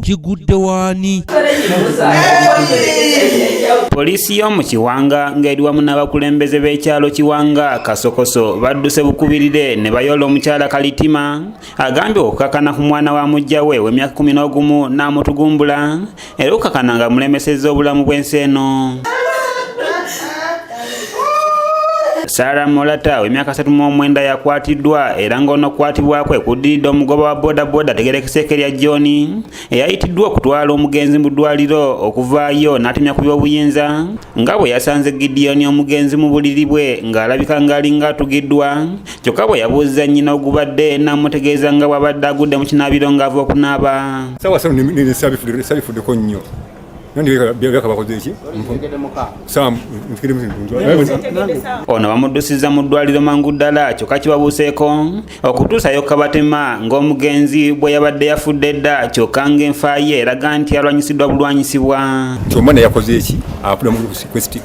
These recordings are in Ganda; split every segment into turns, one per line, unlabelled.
kigudde waani.
Poliisi y'omu Kiwanga ng'eri wamu n'abakulembeze b'ekyalo Kiwanga Kasokoso badduse bukubirire ne bayoola omukyala Kalitima agambye okukakana ku mwana wa mujja we w'emyaka 11 n'amutugumbula era okukakana nga mulemesezza obulamu bw'ensi eno. Sarah Molata w'emyaka 39 yakwatiddwa era ng'onokwatibwa kwe kuddiridde omugoba wa bodaboda Tegerekeseke lya John eyayitiddwa okutwala omugenzi mu ddwaliro okuvaayo n'atemya ku by'obuyinza nga bwe yasanze Gideon omugenzi mu buliri bwe ng'alabika ng'alinga atugiddwa kyokka bwe yabuuza nnyina ogubadde n'amutegeeza nga bw'abadde agudde mu kinaabiro ng'ava okunaaba.
Sawa sawa ni sabifuddeko nnyo.
Ono bamuddusiza mu ddwaliro mangu ddala kyokka kibabuuseeko okutuusayo Kabatema ng'omugenzi bwe yabadde yafudde dda kyokka ng'enfa ye eraga nti alwanyisiddwa bulwanyisibwa.
Omwana yakoze eki afudde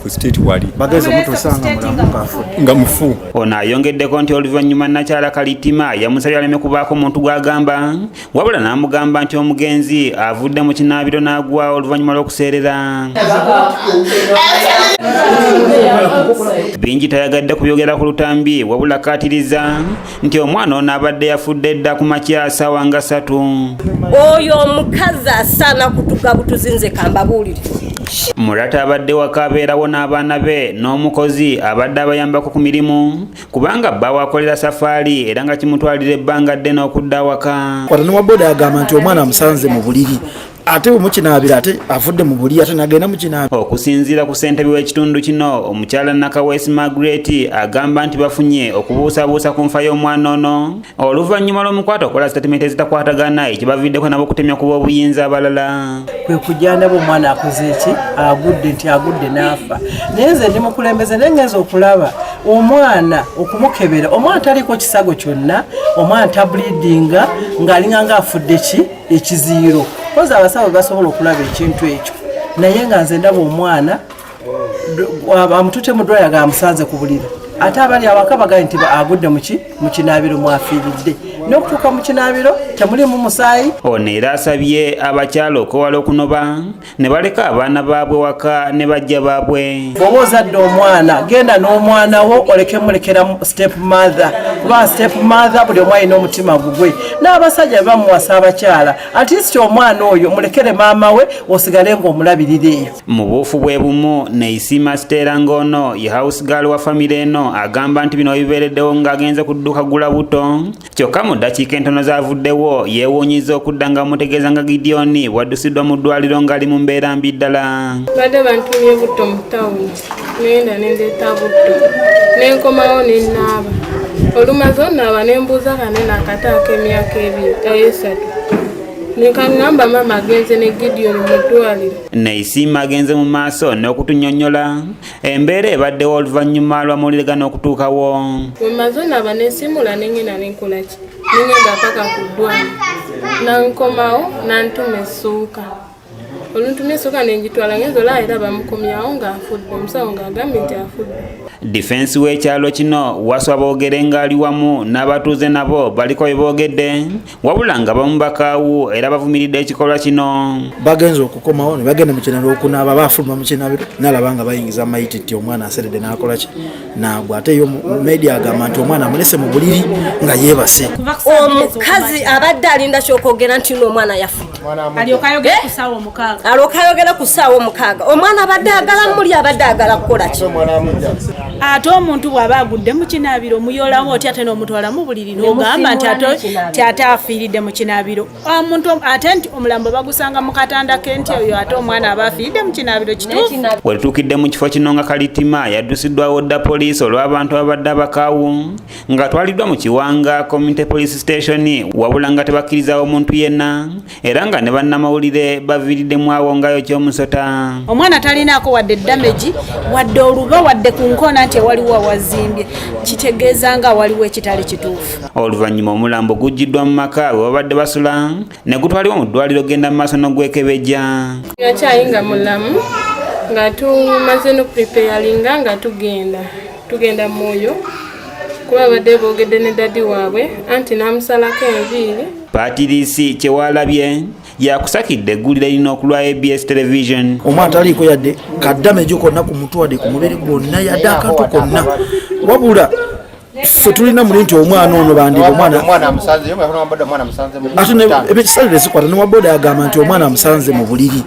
ku state wali
bageze omutusanga mulamu ng'afudde
nga mufu.
Ono ayongeddeko nti oluvannyuma Nakyala Kalitima yamusabye aleme kubaako muntu gw'agamba wabula n'amugamba nti omugenzi avudde mu kinaabiro n'agwa oluvannyuma lw'okuseerera. Bingi tayagadde kubyogera ku lutambi wabula akkaatiriza nti omwana ono abadde yafudde dda ku makya ssaawa nga 3.
Oyo omukazi asaana kutuga butuzinze kambabuulire.
Mulata abadde waka abeerawo n'abaana be n'omukozi abadde abayambako ku mirimu kubanga bba wakolera safaari era nga kimutwalira ebbanga ddene okudda waka.
Kwata ne waboda agamba nti omwana amusanze mu buliri ate omukinaabira ate avudde mu buliri ate nagenda mu kinaabiro.
Okusinziira ku ssentebe w'ekitundu kino omukyala Nakawesi Margaret agamba nti bafunye okubuusabuusa ku nfa y'omwana ono oluvannyuma lw'omukwata okola sitatimenti ezitakwatagana ekibaviddeko nabo okutemya ku b'obuyinza abalala.
Kwe kujja ndaba omwana akoze eki agudde n'afa naye nze ndi mukulembeze naye ngenza okulaba omwana okumukebera omwana taliko kisago kyonna omwana tabulidinga ng'alinga ng'afudde ekiziiro koza abasawo basobola okulaba ekintu ekyo naye nga nze ndaba omwana amutute mu ddwaliro amusanze ku buliri ate abali awaka bagaye nti agudde mu kinaabiro mwafiiridde n'okutuuka mu kinaabiro temulimu musaayi.
Ono era asabye abakyala okwewala okunoba ne baleka abaana baabwe waka ne bajja baabwe.
Bw'oba ozadde omwana genda n'omwana wo oleke mulekera step mother kuba step mother buli omu alina omutima gugwe n'abasajja bamuwasa abakyala at least omwana oyo mulekere maama we osigale ng'omulabirira eyo.
Mu buufu bwe bumu Neisima Stella ng'ono ye house girl wa famire eno agamba nti bino bibeereddewo ng'agenze ku dduuka gula buto kyokka mu ddakiika entono zaavuddewo yeewuunyiza okudda nga mutegeeza nga Gideon bwaddusiddwa mu ddwaliro ng'ali mu mbeera mbi ddala.
Badde bantumye butto mu tawuni nenda nendeeta butto nenkomawo nennaaba olumaze onnaaba nembuuza kanene akataako emyaka 3 nekaŋŋamba maama agenze ne Gideon mu ddwaliro.
Neisima agenze mu maaso n'okutunnyonnyola embeera ebaddewo oluvannyuma lw'amawulire n'okutuukawo.
Bwe maze onnaaba nensimula nengenda nenkolaki nengenda paka ku ddwaliro nankomawo nantuma essuuka oluntumye essuuka nengitwala ngenza olaba era bamukomyawo ng'afudde omusawo ng'agambye nti afudde.
Defensi w'ekyalo kino waswa boogere ng'ali wamu n'abatuuze nabo baliko bye boogedde wabula nga bamu bakaawu era bavumiridde ekikolwa kino.
Bagenze okukomawo ne bagenda mu kinaabiro okunaaba baafuluma mu kinaabiro n'alaba nga bayingiza mayititi omwana aseredde n'akola ki n'agwa ate yo media agamba nti omwana amulese mu buliri nga yeebase.
Omukazi abadde alinda kyokwogera nti n'omwana yafudde alyoka ayogera ku ssaawa omukaaga omwana abadde agala muli abadde agala kukola ki.
Ate omuntu bw'aba agudde mu kinaabiro muyoolamu oti ate n'omutwala mu buliri n'ogamba nti ate afiiridde mu kinaabiro omuntu ate nti omulambo bagusanga mu katanda k'enti oyo ate omwana aba afiiridde mu kinaabiro kituufu.
We tutuukidde mu kifo kino nga Kalitima yaddusiddwawo dda poliisi olw'abantu abadde abakaawu nga twaliddwa mu Kiwanga Community Police Station wabula nga tebakkirizawo omuntu yenna era nga ne bannamawulire baviiriddemu awo ngayo ky'omusota.
Omwana talinaako wadde damage wadde oluba wadde ku nkoona nti waliwo awazimbye kitegeeza nga waliwo ekitali kituufu.
Oluvannyuma omulambo gujjiddwa mu maka we babadde basula ne gutwalibwa mu ddwaliro genda mu maaso n'ogwekebejja.
Yakyayinga mulamu nga tumaze n'okupreparinga nga tugenda Moyo kuba badde boogedde ne dadi waabwe anti n'amusalako enviiri.
Patirisi Kyewalabye yakusakidde eggulire lino okulwa ABS television.
Omwana taliiko yadde kaddamejo konna ku mutwe wadde ku mubiri gwonna yadde akantu konna wabula ffe tulina muli nti omwana ono bandika ate ebikisalire zikwata ne waboda agamba nti omwana amusanze mu buliri